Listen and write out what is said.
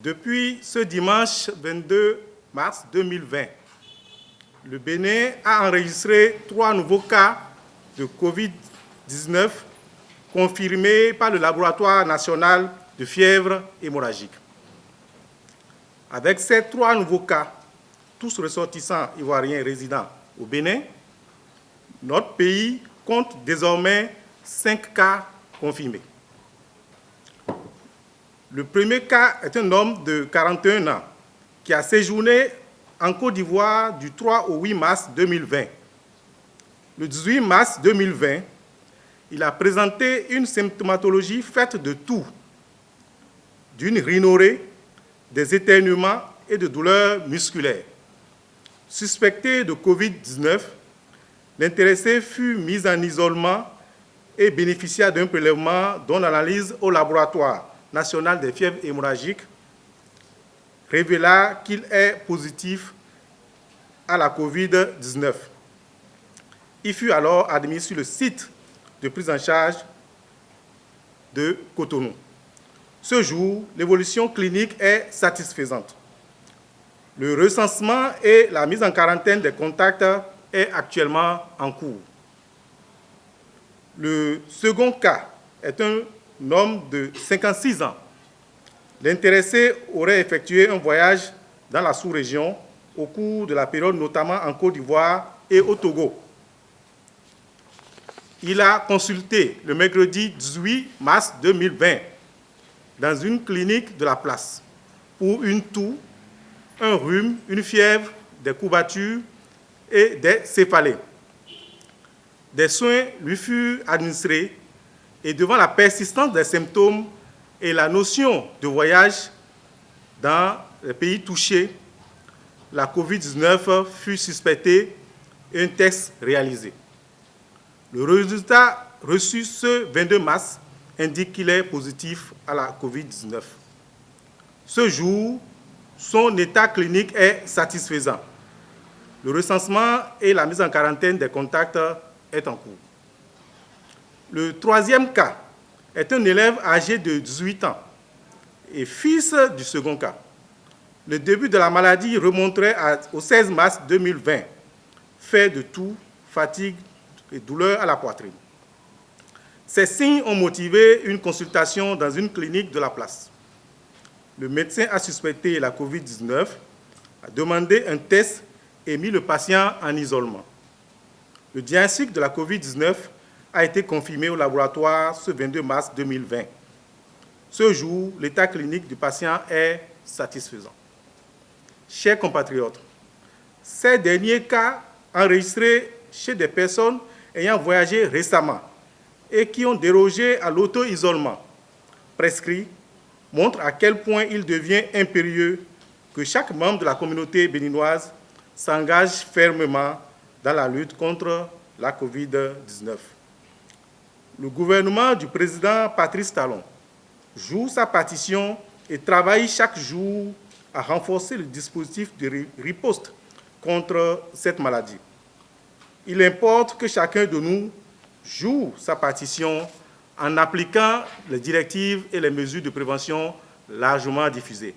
Depuis ce dimanche 22 mars 2020, le Bénin a enregistré 3 nouveaux cas de Covid-19 confirmés par le Laboratoire national de fièvre hémorragique. Avec ces 3 nouveaux cas, tous ressortissants ivoiriens résidant au Bénin, notre pays compte désormais 5 cas confirmés. Le premier cas est un homme de 41 ans qui a séjourné en Côte d'Ivoire du 3 au 8 mars 2020. Le 18 mars 2020, il a présenté une symptomatologie faite de toux, d'une rhinorrhée, des éternuements et de douleurs musculaires. Suspecté de Covid-19, l'intéressé fut mis en isolement et bénéficia d'un prélèvement dont l'analyse au laboratoire national des fièvres hémorragiques révéla qu'il est positif à la Covid-19. Il fut alors admis sur le site de prise en charge de Cotonou. Ce jour, l'évolution clinique est satisfaisante. Le recensement et la mise en quarantaine des contacts est actuellement en cours. Le second cas est un homme de 56 ans. L'intéressé aurait effectué un voyage dans la sous-région au cours de la période, notamment en Côte d'Ivoire et au Togo. Il a consulté le mercredi 18 mars 2020 dans une clinique de la place pour une toux, un rhume, une fièvre, des courbatures et des céphalées. Des soins lui furent administrés et devant la persistance des symptômes et la notion de voyage dans les pays touchés, la Covid-19 fut suspectée et un test réalisé. Le résultat reçu ce 22 mars indique qu'il est positif à la Covid-19. Ce jour, son état clinique est satisfaisant. Le recensement et la mise en quarantaine des contacts est en cours. Le troisième cas est un élève âgé de 18 ans et fils du second cas. Le début de la maladie remonterait au 16 mars 2020, fait de toux, fatigue et douleur à la poitrine. Ces signes ont motivé une consultation dans une clinique de la place. Le médecin a suspecté la Covid-19, a demandé un test et mis le patient en isolement. Le diagnostic de la Covid-19 a été confirmé au laboratoire ce 22 mars 2020. Ce jour, l'état clinique du patient est satisfaisant. Chers compatriotes, ces derniers cas enregistrés chez des personnes ayant voyagé récemment et qui ont dérogé à l'auto-isolement prescrit montrent à quel point il devient impérieux que chaque membre de la communauté béninoise s'engage fermement dans la lutte contre la Covid-19. Le gouvernement du président Patrice Talon joue sa partition et travaille chaque jour à renforcer le dispositif de riposte contre cette maladie. Il importe que chacun de nous joue sa partition en appliquant les directives et les mesures de prévention largement diffusées.